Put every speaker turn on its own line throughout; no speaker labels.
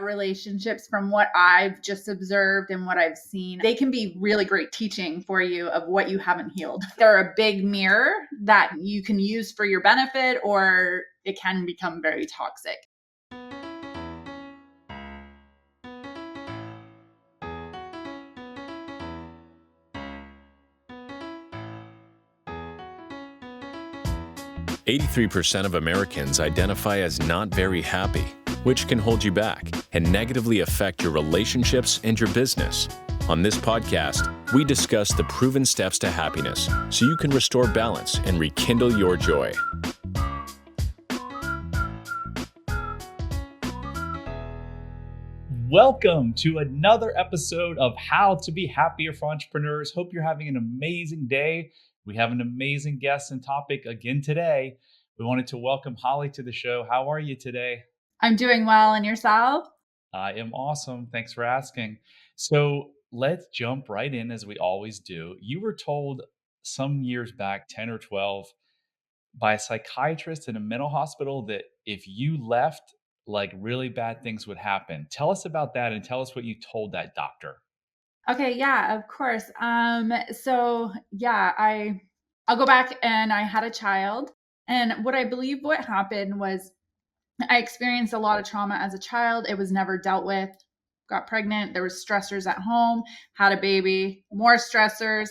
relationships, from what I've just observed and what I've seen, they can be really great teaching for you of what you haven't healed. They're a big mirror that you can use for your benefit, or it can become very toxic.
"83% of Americans identify as not very happy, which can hold you back and negatively affect your relationships and your business. On this podcast, we discuss the proven steps to happiness so you can restore balance and rekindle your joy."
Welcome to another episode of How to Be Happier for Entrepreneurs. Hope you're having an amazing day. We have an amazing guest and topic again today. We wanted to welcome Holly to the show. How are you today?
I'm doing well. And yourself?
I am awesome. Thanks for asking. So let's jump right in as we always do. You were told some years back, 10 or 12, by a psychiatrist in a mental hospital that if you left, like really bad things would happen. Tell us about that and tell us what you told that doctor.
Okay, yeah, of course. I'll go back, and I had a child, and what I believe what happened was I experienced a lot of trauma as a child. It was never dealt with. Got pregnant. There was stressors at home, had a baby, more stressors,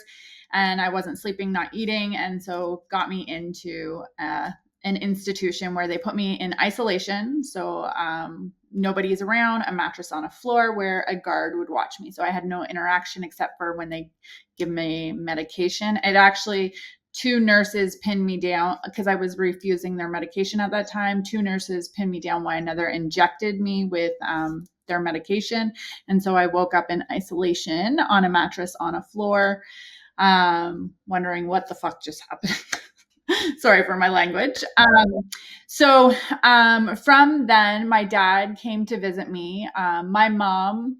and I wasn't sleeping, not eating. And so got me into an institution where they put me in isolation. So nobody's around, a mattress on a floor where a guard would watch me. So I had no interaction except for when they give me medication. It actually, 2 nurses pinned me down because I was refusing their medication at that time. 2 nurses pinned me down while another injected me with their medication. And so I woke up in isolation on a mattress on a floor, wondering what the fuck just happened. Sorry for my language. From then, my dad came to visit me. My mom,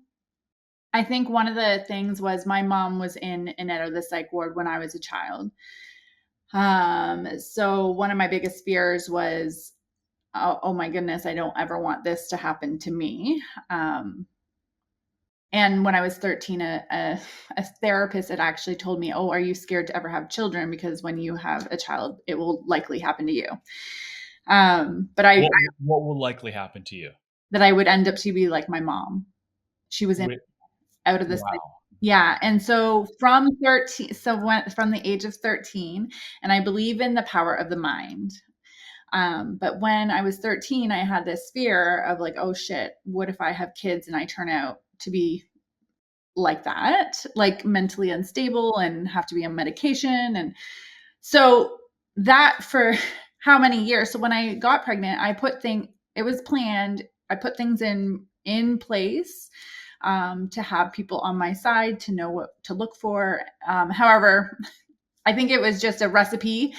I think one of the things was my mom was in and out of the psych ward when I was a child. So one of my biggest fears was, oh my goodness, I don't ever want this to happen to me. And when I was 13, a therapist had actually told me, "Oh, are you scared to ever have children? Because when you have a child, it will likely happen to you." What
will likely happen to you?
That I would end up to be like my mom. She was out of this.
Wow.
Yeah. And so from the age of 13, and I believe in the power of the mind. But when I was 13, I had this fear of like, oh shit, what if I have kids and I turn out to be like that, like mentally unstable and have to be on medication? And so that for how many years? So when I got pregnant, it was planned. I put things in place to have people on my side to know what to look for. However, I think it was just a recipe,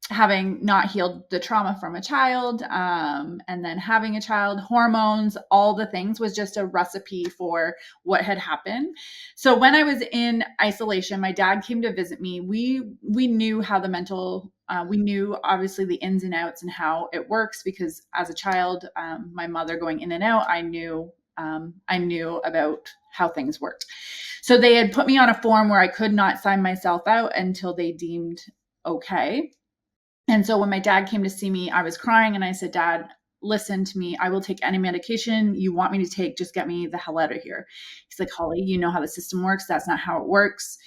having not healed the trauma from a child, and then having a child, hormones, all the things was just a recipe for what had happened. So when I was in isolation, my dad came to visit me. We knew how we knew obviously the ins and outs and how it works, because as a child, my mother going in and out, I knew about how things worked. So they had put me on a form where I could not sign myself out until they deemed okay. And so when my dad came to see me, I was crying and I said, "Dad, listen to me. I will take any medication you want me to take. Just get me the hell out of here." He's like, "Holly, you know how the system works. That's not how it works.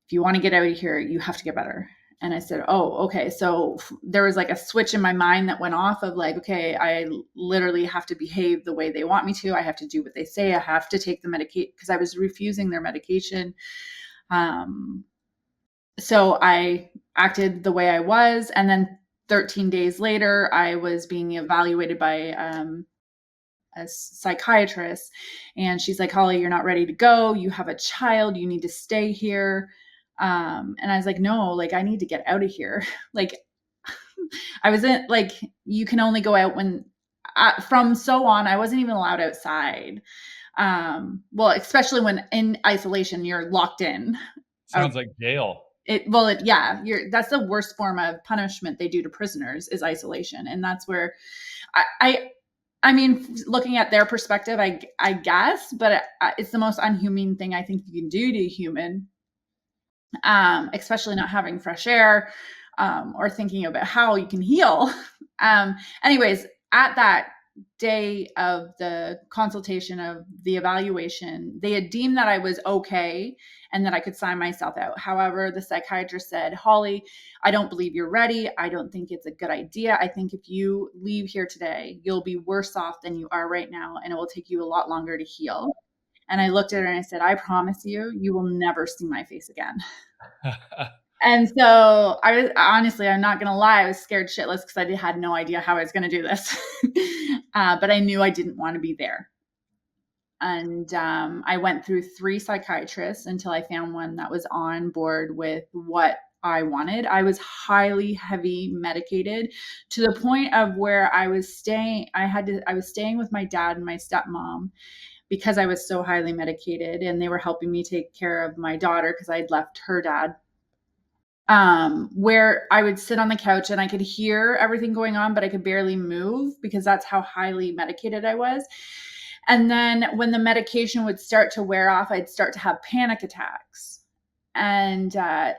If you want to get out of here, you have to get better." And I said, "Oh, okay." So there was like a switch in my mind that went off of like, okay, I literally have to behave the way they want me to. I have to do what they say. I have to take the medication because I was refusing their medication. So I acted the way I was. And then 13 days later, I was being evaluated by a psychiatrist. And she's like, "Holly, you're not ready to go. You have a child. You need to stay here." And I was like, "No, like I need to get out of here." Like I wasn't like, you can only go out when from so on, I wasn't even allowed outside. Well, especially when in isolation, you're locked in.
Sounds like jail.
That's the worst form of punishment they do to prisoners is isolation. And that's where I mean, looking at their perspective, I guess, but it's the most unhuman thing I think you can do to a human, especially not having fresh air, or thinking about how you can heal. Anyways, at that day of the consultation, of the evaluation, they had deemed that I was okay and that I could sign myself out. However, the psychiatrist said, Holly, I don't believe you're ready. I don't think it's a good idea. I think if you leave here today, you'll be worse off than you are right now, and it will take you a lot longer to heal. And I looked at her and I said, I promise you, you will never see my face again. And so I was, honestly, I'm not going to lie, I was scared shitless because I had no idea how I was going to do this. But I knew I didn't want to be there. And I went through 3 psychiatrists until I found one that was on board with what I wanted. I was highly heavy medicated to the point of where I was staying. I was staying with my dad and my stepmom because I was so highly medicated, and they were helping me take care of my daughter because I'd left her dad. Where I would sit on the couch and I could hear everything going on, but I could barely move because that's how highly medicated I was. And then when the medication would start to wear off, I'd start to have panic attacks. And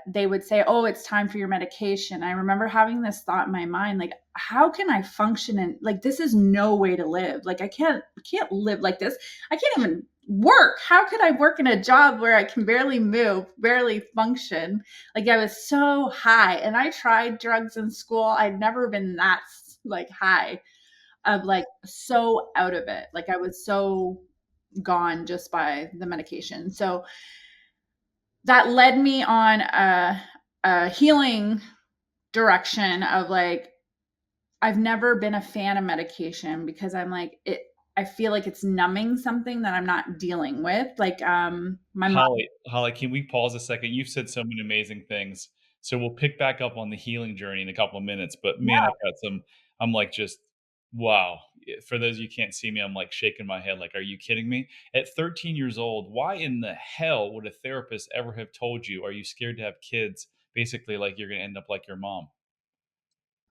they would say, oh, it's time for your medication. I remember having this thought in my mind, like, how can I function? And like, this is no way to live. Like, I can't live like this. I can't even work. How could I work in a job where I can barely move, barely function? Like, I was so high, and I tried drugs in school. I'd never been that like high, of like so out of it. Like, I was so gone just by the medication. So that led me on a healing direction of like, I've never been a fan of medication because I'm like, I feel like it's numbing something that I'm not dealing with. Like, my mom.
Holly, can we pause a second? You've said so many amazing things. So we'll pick back up on the healing journey in a couple of minutes. But man, I've got some, I'm like just, wow. For those of you who can't see me, I'm like shaking my head like, are you kidding me? At 13 years old, why in the hell would a therapist ever have told you, are you scared to have kids? Basically, like you're going to end up like your mom.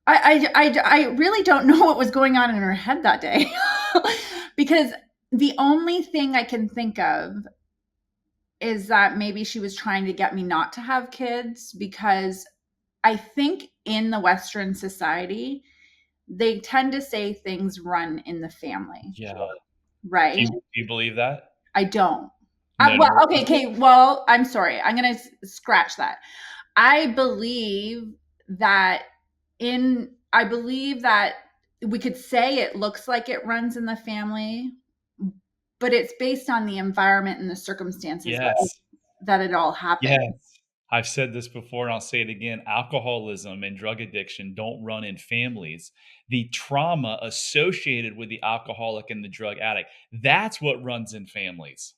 I really don't know what was going on in her head that day. Because the only thing I can think of is that maybe she was trying to get me not to have kids, because I think in the Western society, they tend to say things run in the family,
Yeah.
right?
Do you believe that?
I don't.
No,
Well,
no.
okay. Well, I'm sorry. I'm going to scratch that. I believe that I believe that we could say it looks like it runs in the family, but it's based on the environment and the circumstances
Yes.
that it all happened.
Yes. I've said this before and I'll say it again. Alcoholism and drug addiction don't run in families. The trauma associated with the alcoholic and the drug addict, that's what runs in families.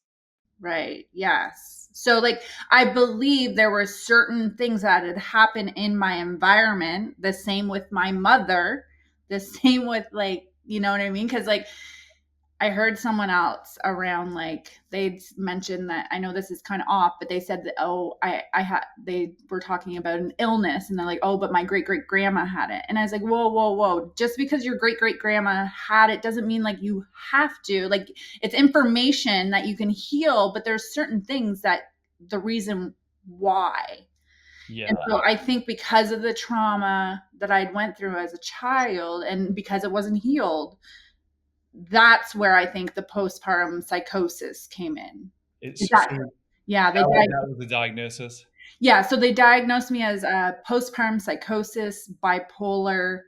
Right. Yes. So like, I believe there were certain things that had happened in my environment, the same with my mother, the same with like, you know what I mean? Cause like, I heard someone else around, like they'd mentioned that, I know this is kind of off, but they said that, oh, they were talking about an illness, and they're like, oh, but my great great grandma had it. And I was like, whoa, whoa, whoa. Just because your great great grandma had it doesn't mean like you have to, like, it's information that you can heal, but there's certain things that the reason why.
Yeah.
And so I think because of the trauma that I'd went through as a child, and because it wasn't healed, that's where I think the postpartum psychosis came in.
It's
Is that,
so
yeah,
that was the diagnosis?
yeah, so they diagnosed me as postpartum psychosis, bipolar,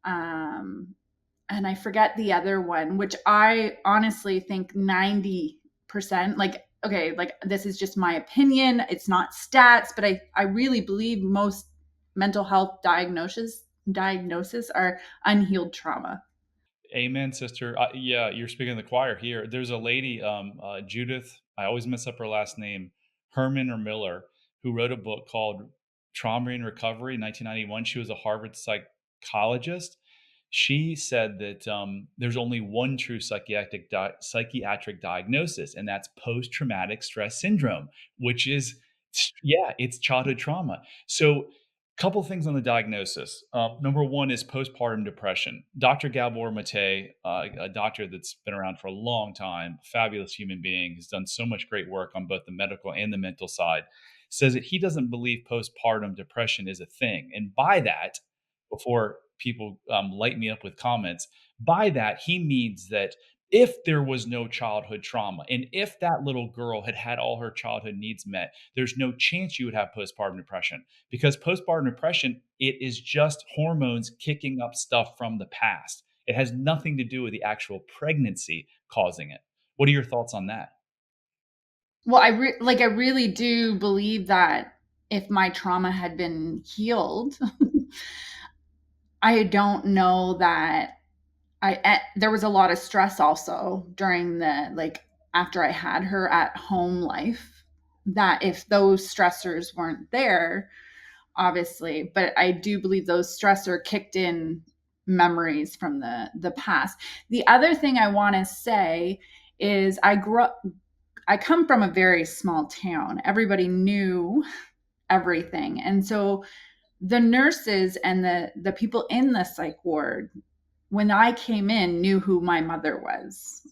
um, and I forget the other one, which I honestly think 90%, like, okay, like this is just my opinion. It's not stats, but I really believe most mental health diagnosis are unhealed trauma.
Amen, sister. Yeah, you're speaking the choir here. There's a lady, Judith, I always mess up her last name, Herman or Miller, who wrote a book called Trauma and Recovery in 1991. She was a Harvard psychologist. She said that there's only one true psychiatric diagnosis, and that's post traumatic stress syndrome, which is, yeah, it's childhood trauma. So Couple things on the diagnosis. Number one is postpartum depression. Dr. Gabor Mate, a doctor that's been around for a long time, fabulous human being, has done so much great work on both the medical and the mental side, says that he doesn't believe postpartum depression is a thing. And by that, before people light me up with comments, by that, he means that if there was no childhood trauma and if that little girl had had all her childhood needs met, there's no chance you would have postpartum depression, because postpartum depression, it is just hormones kicking up stuff from the past. It has nothing to do with the actual pregnancy causing it. What are your thoughts on that?
Well, I really do believe that if my trauma had been healed, I don't know that there was a lot of stress also during the like after I had her at home life, that if those stressors weren't there, obviously, but I do believe those stressor kicked in memories from the past. The other thing I want to say is I come from a very small town. Everybody knew everything. And so the nurses and the people in the psych ward, when I came in, knew who my mother was.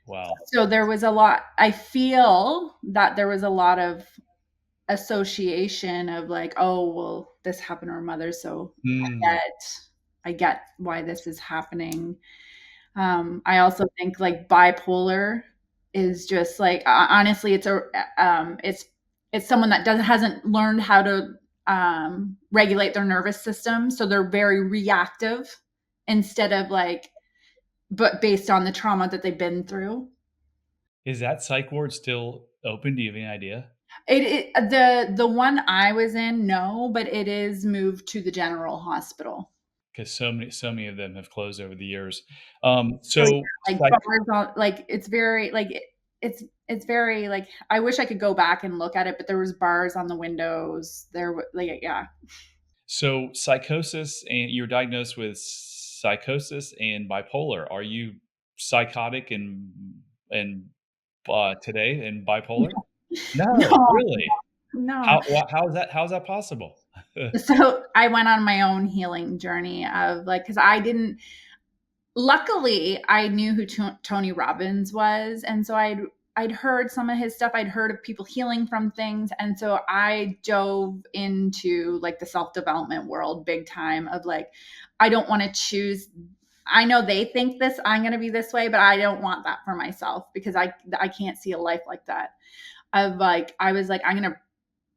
Wow.
So there was a lot, I feel that there was a lot of association of like, oh, well, this happened to her mother, so
Mm,
I get why this is happening. I also think like bipolar is just like honestly, it's someone that hasn't learned how to regulate their nervous system, so they're very reactive instead of like, but based on the trauma that they've been through.
is that psych ward still open? Do you have any idea?
The one I was in, no, but it is moved to the general hospital.
Because so many of them have closed over the years.
So
So
yeah, like
psych
bars on, like it's very like it's very like I wish I could go back and look at it, but there was bars on the windows. Like yeah.
so psychosis, and you're diagnosed with psychosis and bipolar. Are you psychotic and today and bipolar? No,
No,
really?
no.
How is that possible?
So I went on my own healing journey of like, because I didn't. Luckily, I knew who Tony Robbins was, and so I'd heard some of his stuff. I'd heard of people healing from things, and so I dove into like the self development world big time. Of like, I don't want to choose. I know they think this. I'm going to be this way, but I don't want that for myself because I can't see a life like that. Of like, I was like, I'm gonna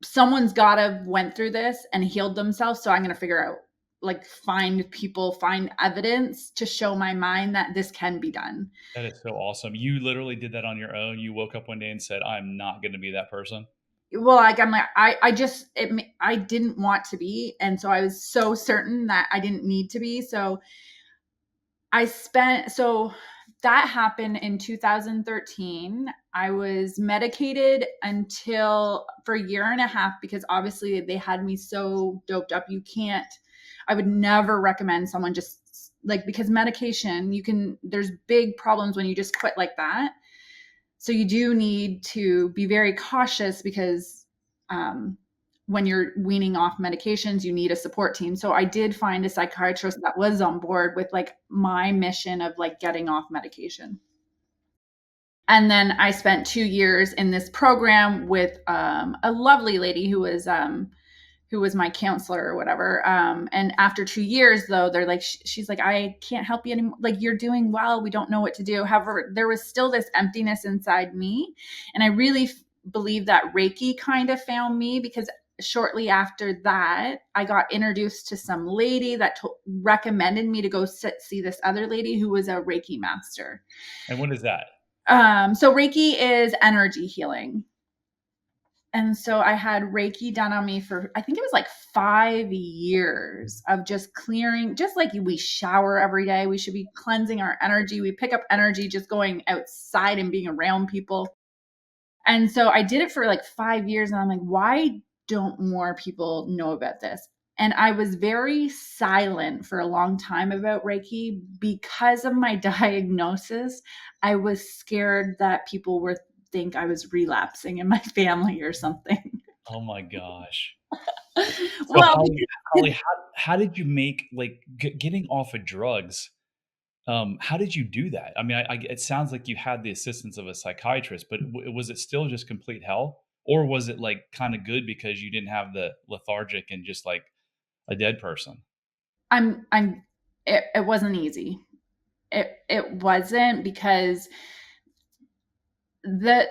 someone's gotta went through this and healed themselves. So I'm gonna figure out like find evidence to show my mind that this can be done.
That is so awesome. You literally did that on your own. You woke up one day and said, "I'm not gonna be that person."
Well, like I'm like I just I didn't want to be, and so I was so certain that I didn't need to be. So that happened in 2013. I was medicated until for a year and a half because obviously they had me so doped up. I would never recommend someone just like, because medication, there's big problems when you just quit like that. So you do need to be very cautious because when you're weaning off medications, you need a support team. So I did find a psychiatrist that was on board with like my mission of like getting off medication. And then I spent 2 years in this program with a lovely lady who was my counselor or whatever. And after 2 years, though, they're like, she's like, I can't help you anymore. Like, you're doing well. We don't know what to do. However, there was still this emptiness inside me. And I really believe that Reiki kind of found me because shortly after that, I got introduced to some lady that recommended me to go see this other lady who was a Reiki master.
And what is that?
So Reiki is energy healing. And so I had Reiki done on me for, I think it was like 5 years of just clearing, just like we shower every day. We should be cleansing our energy. We pick up energy just going outside and being around people. And so I did it for like 5 years. And I'm like, why don't more people know about this? And I was very silent for a long time about Reiki because of my diagnosis. I was scared that people think I was relapsing in my family or something.
Oh my gosh. So
Well,
Holly, how did you make, like, getting off of drugs, how did you do that? I mean, it sounds like you had the assistance of a psychiatrist, but was it still just complete hell? Or was it, like, kinda good because you didn't have the lethargic and just like a dead person?
I'm it wasn't easy. It wasn't because the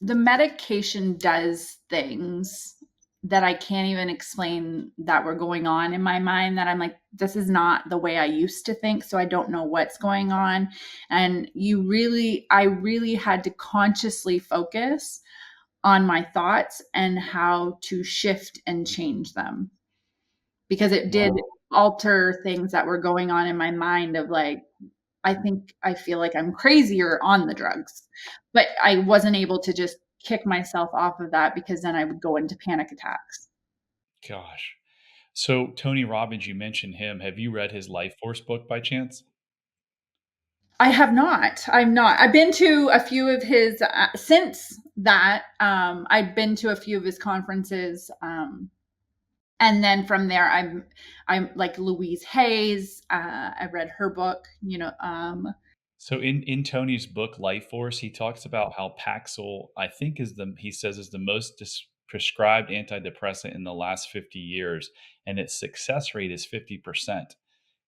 the medication does things that I can't even explain that were going on in my mind, that I'm like, this is not the way I used to think, so I don't know what's going on. And I really had to consciously focus on my thoughts and how to shift and change them, because it did
Wow.
alter things that were going on in my mind of like, I feel like I'm crazier on the drugs. But I wasn't able to just kick myself off of that, because then I would go into panic attacks.
Gosh. So Tony Robbins, you mentioned him. Have you read his Life Force book by chance?
I have not. I'm not. I've been to a few of his since that. I've been to a few of his conferences, and then from there, I'm like Louise Hayes. I read her book.
So in Tony's book Life Force, he talks about how Paxil, I think, he says is the most prescribed antidepressant in the last 50 years, and its success rate is 50%.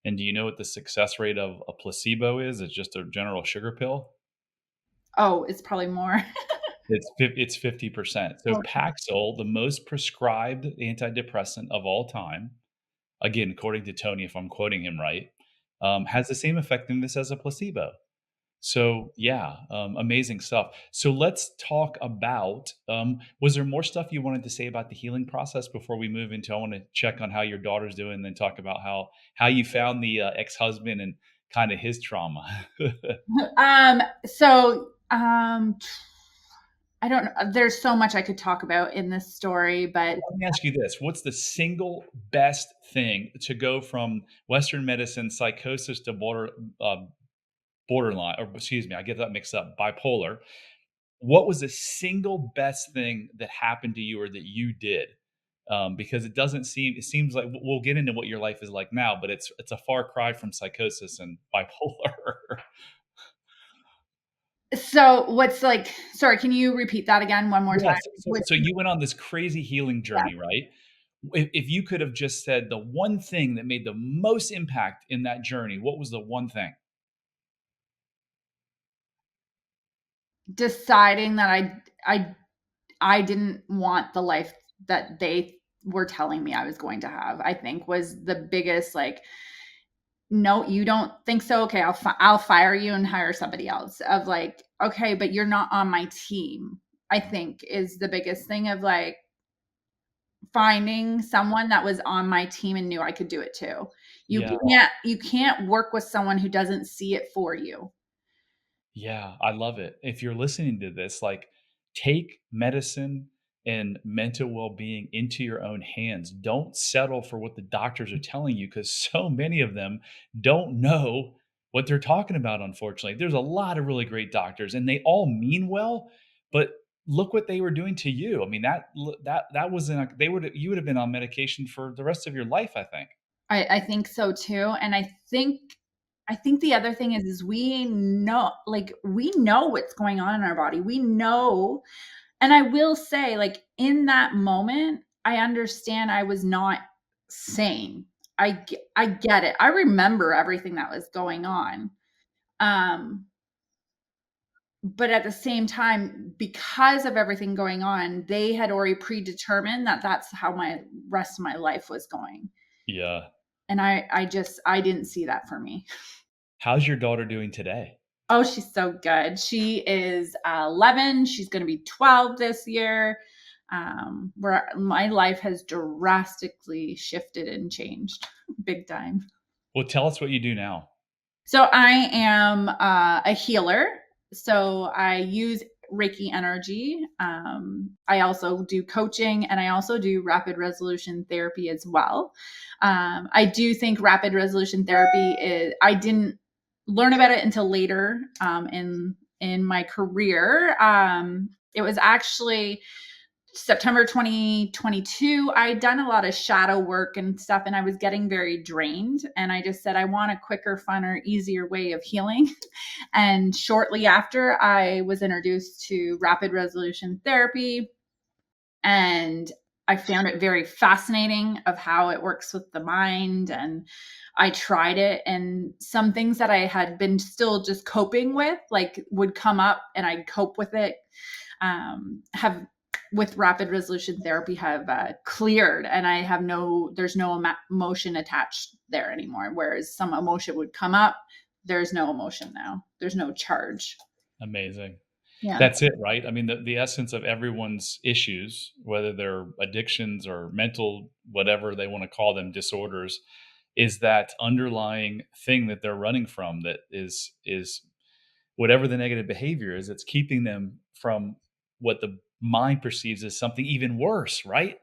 And do you know what the success rate of a placebo is? It's just a general sugar pill.
Oh, it's probably more.
It's 50%. So Paxil, the most prescribed antidepressant of all time, again, according to Tony, if I'm quoting him right, has the same effectiveness as a placebo. So yeah, amazing stuff. So let's talk about. Was there more stuff you wanted to say about the healing process before we move into? I want to check on how your daughter's doing, and then talk about how you found the ex-husband and kind of his trauma.
So I don't know. There's so much I could talk about in this story, but
Let me ask you this: what's the single best thing to go from Western medicine psychosis to borderline, or excuse me, I get that mixed up, bipolar? What was the single best thing that happened to you or that you did? Because it seems like we'll get into what your life is like now, but it's a far cry from psychosis and bipolar.
so what's like, sorry, can you repeat that again one more time?
Yes. So,
Which,
so you went on this crazy healing
yeah,
journey, right? If you could have just said the one thing that made the most impact in that journey, what was the one thing?
deciding that I didn't want the life that they were telling me I was going to have, I think was the biggest, like, no, you don't think so? Okay, I'll fire you and hire somebody else. Of like, okay, but you're not on my team. I think is the biggest thing of like finding someone that was on my team and knew I could do it too. You
Yeah.
you can't work with someone who doesn't see it for you.
Yeah, I love it. If you're listening to this, like, take medicine and mental well-being into your own hands. Don't settle for what the doctors are telling you, because so many of them don't know what they're talking about, unfortunately. There's a lot of really great doctors and they all mean well, but look what they were doing to you. I mean, that wasn't you would have been on medication for the rest of your life, I think.
I think so too. And I think the other thing is we know what's going on in our body. We know. And I will say, like, in that moment, I understand I was not sane. I get it. I remember everything that was going on. Um, but at the same time, because of everything going on, they had already predetermined that that's how my rest of my life was going.
Yeah.
And I didn't see that for me.
How's your daughter doing today?
Oh, she's so good. She is 11. She's going to be 12 this year. Where my life has drastically shifted and changed big time.
Well, tell us what you do now.
So I am a healer. So I use Reiki energy. I also do coaching, and I also do rapid resolution therapy as well. I do think rapid resolution therapy is. I didn't learn about it until later in my career. It was actually September 2022, I'd done a lot of shadow work and stuff, and I was getting very drained. And I just said, I want a quicker, funner, easier way of healing. And shortly after, I was introduced to rapid resolution therapy, and I found it very fascinating of how it works with the mind. And I tried it, and some things that I had been still just coping with, like, would come up and I'd cope with it, have with rapid resolution therapy have cleared, and I have there's no emotion attached there anymore. Whereas some emotion would come up, there's no emotion now. There's no charge.
Amazing.
Yeah.
That's it, right? I mean, the essence of everyone's issues, whether they're addictions or mental, whatever they want to call them, disorders, is that underlying thing that they're running from, that is whatever the negative behavior is, it's keeping them from what the mind perceives as something even worse, right?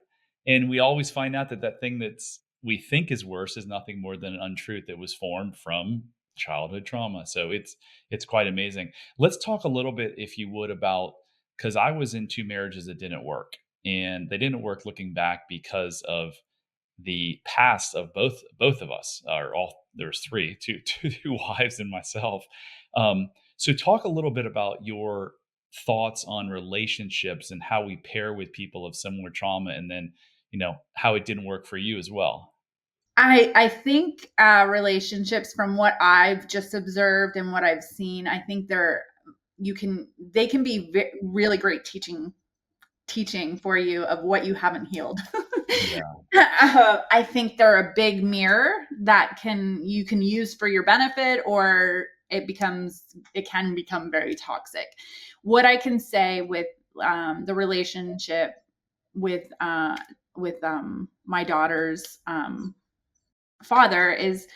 And we always find out that that thing that's we think is worse is nothing more than an untruth that was formed from childhood trauma. So it's quite amazing. Let's talk a little bit, if you would, about, because I was in two marriages that didn't work, and they didn't work looking back because of the past of both of us, or all, there's three, two wives and myself. So talk a little bit about your thoughts on relationships and how we pair with people of similar trauma, and then, how it didn't work for you as well.
I think relationships, from what I've just observed and what I've seen, I think they can be really great teaching for you of what you haven't healed.
Yeah.
I think they're a big mirror that you can use for your benefit, or it can become very toxic. What I can say with the relationship with my daughter's father is,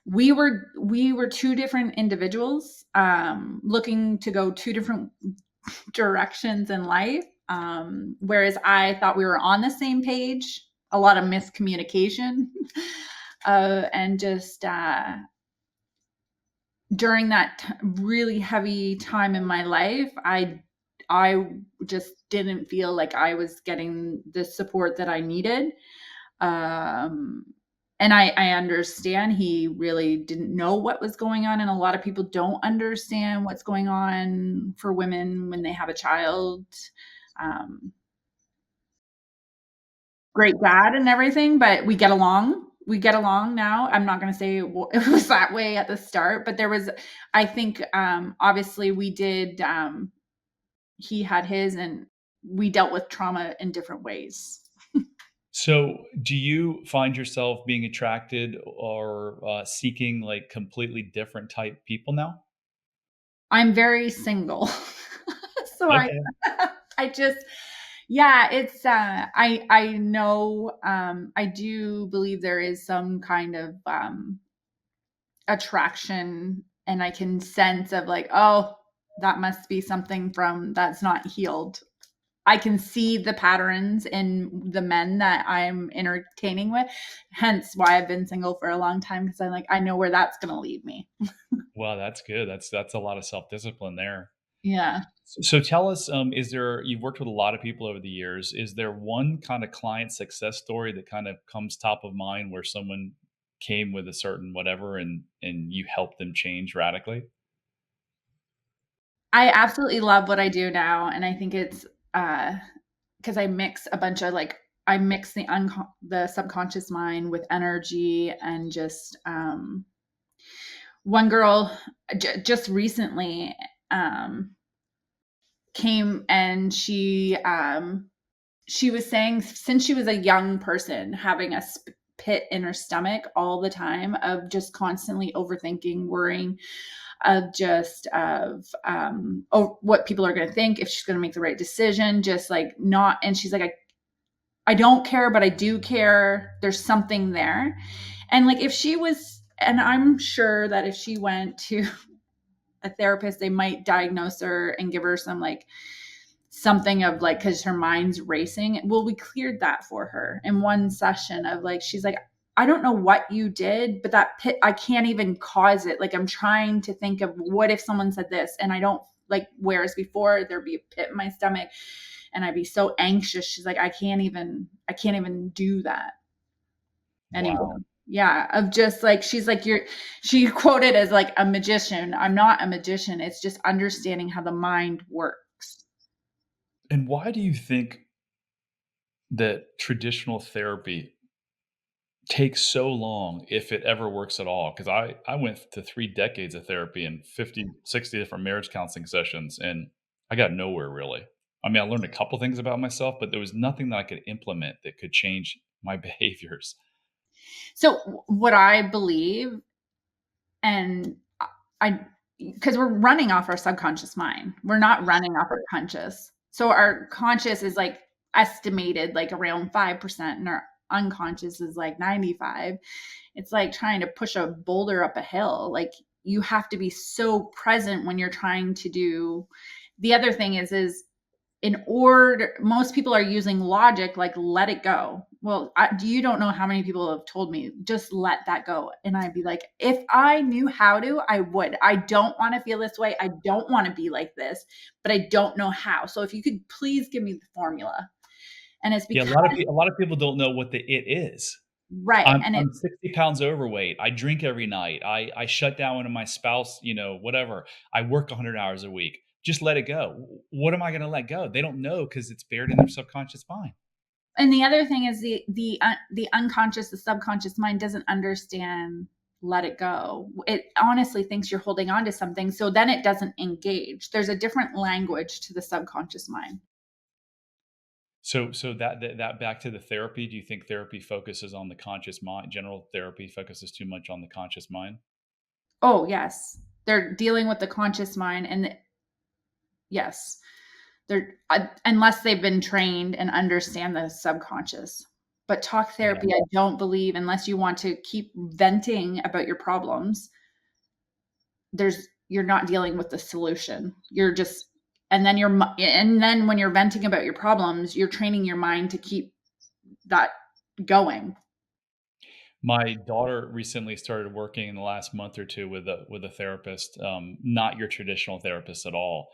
we were two different individuals, looking to go two different directions in life. Whereas I thought we were on the same page, a lot of miscommunication, and just during that really heavy time in my life, I just didn't feel like I was getting the support that I needed. And I understand he really didn't know what was going on. And a lot of people don't understand what's going on for women when they have a child. Um, Great dad and everything, but we get along. We get along now. I'm not going to say it was that way at the start, but I think, obviously we did, he had his, and we dealt with trauma in different ways.
So do you find yourself being attracted or seeking like completely different type people now?
I'm very single. So
Okay.
I just, yeah, it's, I know, I do believe there is some kind of, attraction, and I can sense of like, oh, that must be something that's not healed. I can see the patterns in the men that I'm entertaining with, hence why I've been single for a long time, because I'm like, I know where that's going to lead me.
Well, that's good. That's a lot of self-discipline there.
Yeah.
So tell us, you've worked with a lot of people over the years. Is there one kind of client success story that kind of comes top of mind where someone came with a certain whatever, and you helped them change radically?
I absolutely love what I do now. And I think it's, because I mix a bunch of like, I mix the subconscious mind with energy, and just, one girl just recently, came, and she was saying, since she was a young person, having a pit in her stomach all the time, of just constantly overthinking, worrying, what people are going to think, if she's going to make the right decision, just like not. And she's like, I don't care, but I do care. There's something there. And like, and I'm sure that if she went to a therapist, they might diagnose her and give her some like something of like, because her mind's racing. Well, we cleared that for her in one session of like, she's like, I don't know what you did, but that pit, I can't even cause it. Like, I'm trying to think of what if someone said this, and I don't like, whereas before there'd be a pit in my stomach and I'd be so anxious. She's like, I can't even do that anymore.
Wow.
Yeah, of just like, she's like, she quoted as like a magician. I'm not a magician. It's just understanding how the mind works.
And why do you think that traditional therapy takes so long if it ever works at all? Because I went to 3 decades of therapy and 50, 60 different marriage counseling sessions, and I got nowhere really. I mean, I learned a couple things about myself, but there was nothing that I could implement that could change my behaviors.
So what I believe, and I, because we're running off our subconscious mind, we're not running off our conscious. So our conscious is like estimated like around 5%, and our unconscious is like 95. It's like trying to push a boulder up a hill. Like, you have to be so present when you're trying to do. The other thing is in order, most people are using logic, like, let it go. Well, you don't know how many people have told me, just let that go. And I'd be like, if I knew how to, I would. I don't want to feel this way. I don't want to be like this, but I don't know how. So if you could please give me the formula. And it's
Yeah,
because,
a lot of people don't know what the "it" is.
right. And
I'm
it's,
60 pounds overweight. I drink every night. I shut down when my spouse, whatever. I work 100 hours a week. Just let it go. What am I gonna let go? They don't know because it's buried in their subconscious mind.
and the other thing is the unconscious, the subconscious mind doesn't understand let it go. It honestly thinks you're holding on to something, so then it doesn't engage. There's a different language to the subconscious mind.
So that back to the therapy, do you think therapy focuses on the conscious mind? General therapy focuses too much on the conscious mind?
Oh, yes. They're dealing with the conscious mind, and yes. They're unless they've been trained and understand the subconscious. But talk
Yeah.
therapy, I don't believe, unless you want to keep venting about your problems, you're not dealing with the solution. You're just, and then when you're venting about your problems, you're training your mind to keep that going.
My daughter recently started working in the last month or 2 with a therapist, not your traditional therapist at all.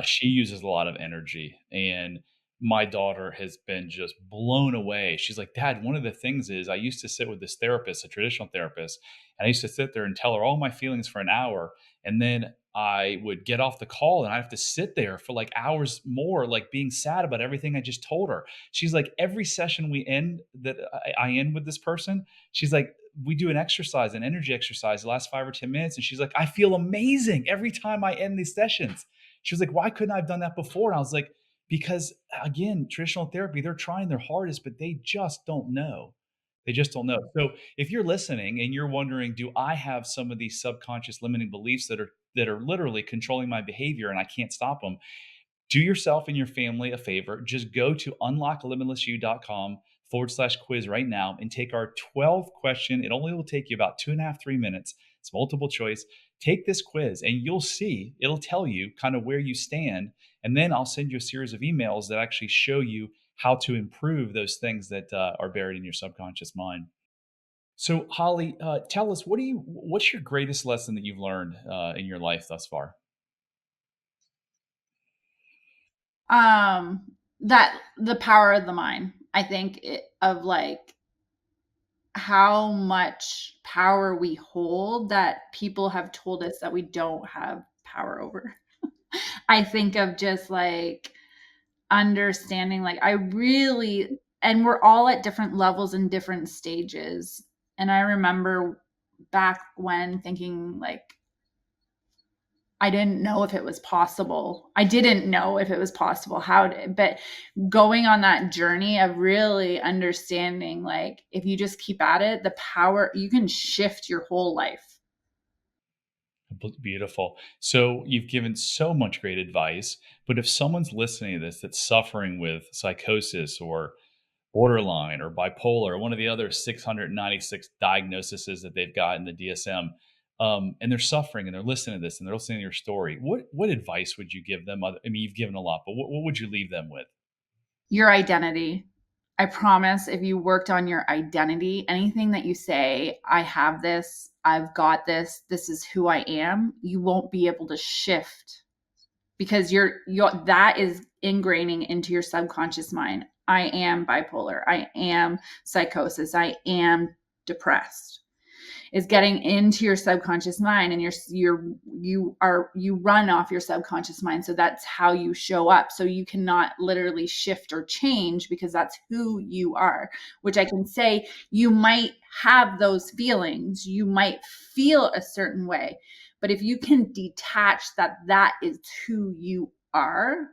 She uses a lot of energy, and my daughter has been just blown away. She's like, "Dad, one of the things is I used to sit with this therapist, a traditional therapist, and I used to sit there and tell her all my feelings for an hour, and then I would get off the call, and I have to sit there for, like, hours more, like, being sad about everything I just told her." She's like, "Every session we end that I end with this person, she's like, we do an exercise, an energy exercise, the last 5 or 10 minutes. And she's like, I feel amazing every time I end these sessions. She was like, why couldn't I have done that before? And I was like, because again, traditional therapy, they're trying their hardest, but they just don't know. They just don't know. So if you're listening and you're wondering, do I have some of these subconscious limiting beliefs that are literally controlling my behavior and I can't stop them? Do yourself and your family a favor. Just go to unlocklimitlessyou.com/quiz right now and take our 12 question. It only will take you about 2.5, 3 minutes. It's multiple choice. Take this quiz and you'll see, it'll tell you kind of where you stand. And then I'll send you a series of emails that actually show you how to improve those things that are buried in your subconscious mind. So, Holly, tell us, what's your greatest lesson that you've learned in your life thus far?
Um, that the power of the mind. I think of like how much power we hold that people have told us that we don't have power over. I think of just like understanding, like, I really, and we're all at different levels and different stages. And I remember back when thinking like, I didn't know if it was possible. I didn't know if it was possible how to, but going on that journey of really understanding, like, if you just keep at it, the power, you can shift your whole life.
Beautiful. So you've given so much great advice, but if someone's listening to this that's suffering with psychosis or borderline or bipolar or one of the other 696 diagnoses that they've got in the DSM, and they're suffering and they're listening to this and they're listening to your story, what advice would you give them? I mean, you've given a lot, but what would you leave them with?
Your identity. I promise, if you worked on your identity, anything that you say, I have this, I've got this is who I am, you won't be able to shift because you're that is ingraining into your subconscious mind. I am bipolar. I am psychosis. I am depressed. Is getting into your subconscious mind, and you run off your subconscious mind. So that's how you show up. So you cannot literally shift or change, because that's who you are, which I can say you might have those feelings, you might feel a certain way, but if you can detach that is who you are.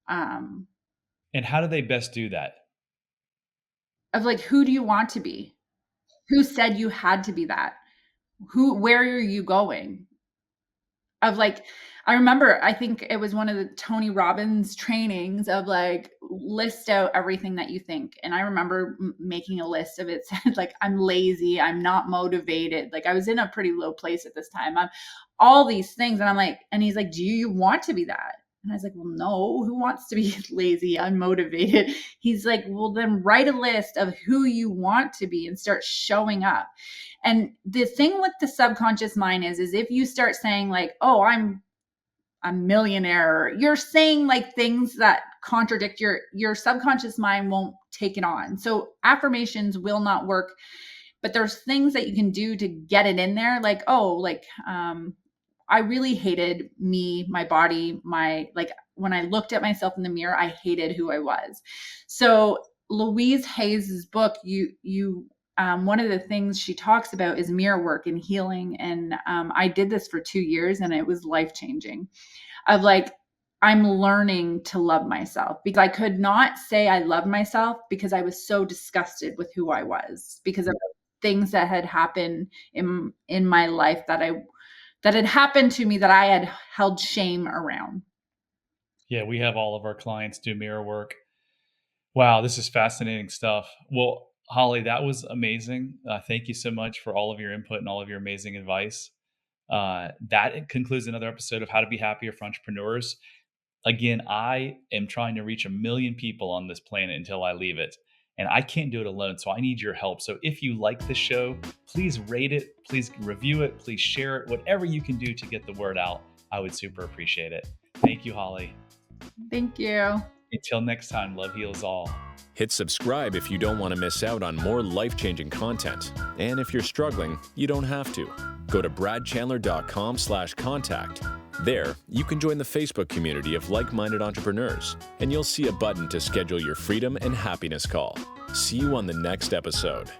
And how do they best do that?
Of like, who do you want to be? Who said you had to be that? Where are you going? Of like, I remember, I think it was one of the Tony Robbins trainings of like, list out everything that you think. And I remember making a list of it, said like, I'm lazy, I'm not motivated. Like, I was in a pretty low place at this time. I'm all these things. And I'm like, and he's like, do you want to be that? And I was like, well, no, who wants to be lazy, unmotivated? He's like, well, then write a list of who you want to be and start showing up. And the thing with the subconscious mind is if you start saying like, oh, I'm a millionaire, you're saying like things that contradict your subconscious mind won't take it on. So affirmations will not work, but there's things that you can do to get it in there. Like, oh, like, I really hated me, my body, like when I looked at myself in the mirror, I hated who I was. So Louise Hayes's book, one of the things she talks about is mirror work and healing. And I did this for 2 years, and it was life-changing. Of like, I'm learning to love myself, because I could not say I love myself because I was so disgusted with who I was, because of things that had happened in my life that had happened to me that I had held shame around.
Yeah, we have all of our clients do mirror work. Wow, this is fascinating stuff. Well, Holly, that was amazing. Thank you so much for all of your input and all of your amazing advice. That concludes another episode of How to Be Happier for Entrepreneurs. Again, I am trying to reach 1 million people on this planet until I leave it. And I can't do it alone, so I need your help. So if you like this show, please rate it, please review it, please share it. Whatever you can do to get the word out, I would super appreciate it. Thank you, Holly.
Thank you.
Until next time, love heals all.
Hit subscribe if you don't want to miss out on more life-changing content. And if you're struggling, you don't have to. Go to bradchandler.com/contact. There, you can join the Facebook community of like-minded entrepreneurs, and you'll see a button to schedule your freedom and happiness call. See you on the next episode.